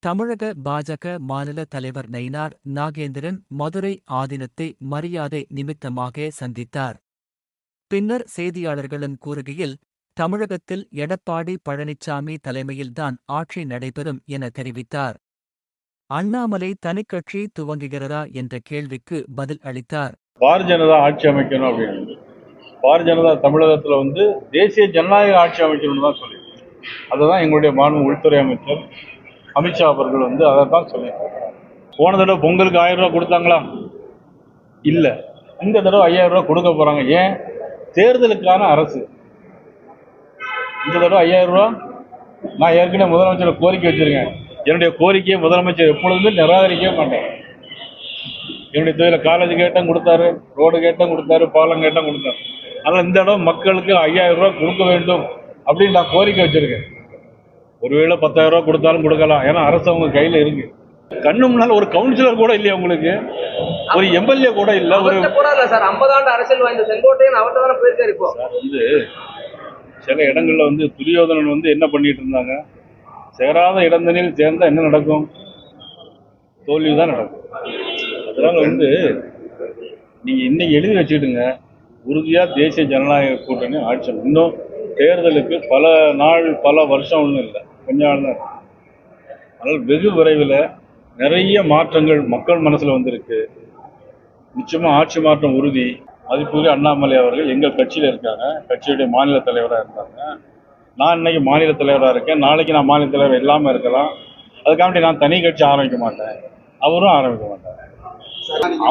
தமிழக பாஜக மாநில தலைவர் நயினார் நாகேந்திரன் மதுரை ஆதீனத்தை மரியாதை நிமித்தமாக சந்தித்தார். பின்னர் செய்தியாளர்களிடம் கூறுகையில், தமிழகத்தில் எடப்பாடி பழனிசாமி தலைமையில்தான் ஆட்சி நடைபெறும் என தெரிவித்தார். அண்ணாமலை தனிக்கட்சி துவங்குகிறதா என்ற கேள்விக்கு பதில் அளித்தார். பாரதிய ஜனதா ஆட்சி அமைக்கணும் அப்படின்னு பாரதிய ஜனதா தமிழகத்தில் தேசிய ஜனநாயக ஆட்சி அமைக்கணும்னு தான் சொல்லி, அதுதான் எங்களுடைய மாண்பு உள்துறை அமைச்சர் அமித்ஷா அவர்கள் அதை தான் சொல்லியிருக்காங்க. போன தடவை பொங்கலுக்கு 1000 ரூபா கொடுத்தாங்களா? இல்லை. இந்த தடவை 5000 ரூபா கொடுக்க போறாங்க. ஏன்? தேர்தலுக்கான அரசு. இந்த தடவை 5000 ரூபா நான் ஏற்கனவே முதலமைச்சர் கோரிக்கை வச்சிருக்கேன். என்னுடைய கோரிக்கையை முதலமைச்சர் எப்பொழுதுமே நிராகரிக்கவே மாட்டேன். என்னுடைய தொழில காலேஜ் கேட்டும் கொடுத்தாரு, ரோடு கேட்டும் கொடுத்தாரு, பாலம் கேட்டும் கொடுத்தாரு. அதனால் இந்த தடவை மக்களுக்கு 5000 ரூபா கொடுக்க வேண்டும் அப்படின்னு நான் கோரிக்கை வச்சிருக்கேன். ஒருவேளை 10,000 ரூபா கொடுத்தாலும் கொடுக்கலாம். ஏன்னா அரசு அவங்க கையில இருக்கு. கண்ணு முன்னால் ஒரு கவுன்சிலர் கூட இல்லையா உங்களுக்கு? ஒரு எம்எல்ஏ கூட இல்ல. ஒரு 50 ஆண்டு அரசியல் வாய்ந்த செங்கோட்டையன் அவர்கிட்ட தானே போயிருக்காரு. இப்போ சில இடங்கள்ல துரியோதனன் என்ன பண்ணிட்டு இருந்தாங்க, சேராத இடந்தனில் சேர்ந்தா என்ன நடக்கும்? தோல்விதான் நடக்கும். அதனால நீங்க இன்னைக்கு எழுதி வச்சுக்கிடுங்க, உறுதியா தேசிய ஜனநாயக கூட்டணி ஆட்சி. இன்னும் தேர்தலுக்கு பல நாள் பல வருஷம் ஒன்றும் இல்லை, கொஞ்ச நாள் தான். அதனால் வெகு விரைவில் நிறைய மாற்றங்கள் மக்கள் மனசுல வந்திருக்கு. நிச்சயமா ஆட்சி மாற்றம் உறுதி. மதிப்புக்குரிய அண்ணாமலை அவர்கள் எங்கள் கட்சியில இருக்காங்க, கட்சியுடைய மாநில தலைவராக இருக்காங்க. நான் இன்னைக்கு மாநில தலைவராக இருக்கேன், நாளைக்கு நான் மாநில தலைவர் இல்லாமல் இருக்கலாம். அதுக்காண்டி நான் தனி கட்சி ஆரம்பிக்க மாட்டேன், அவரும் ஆரம்பிக்க மாட்டார்.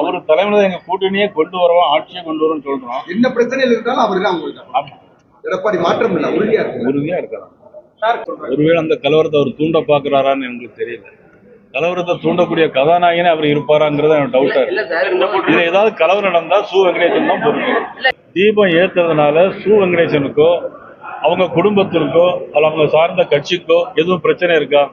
அவர் தலைமையில எங்க கூட்டணியே கொண்டு வருவோம், ஆட்சியை கொண்டு வருவோம் சொல்றோம். என்ன பிரச்சனையில் இருந்தாலும் அவரு தான் எடப்பாடி மாற்றம் இல்லை, உறுதியா இருக்கலாம். ஒருவேளை அந்த கலவரத்தை அவர் தூண்ட பாக்குறாரான்னு எனக்கு தெரியல. கலவரத்தை தூண்டக்கூடிய கதாநாயகனே அவர் இருப்பாராங்கிறது எனக்கு டவுட்டா இருக்கு. இதுல ஏதாவது கலவரம் நடந்தா சு வெங்கடேசன் தான் பொறுப்பு. தீபம் ஏத்துறதுனால சு வெங்கடேசனுக்கோ அவங்க குடும்பத்திற்கோ அல்ல அவங்க சார்ந்த கட்சிக்கோ எதுவும் பிரச்சனை இருக்கா?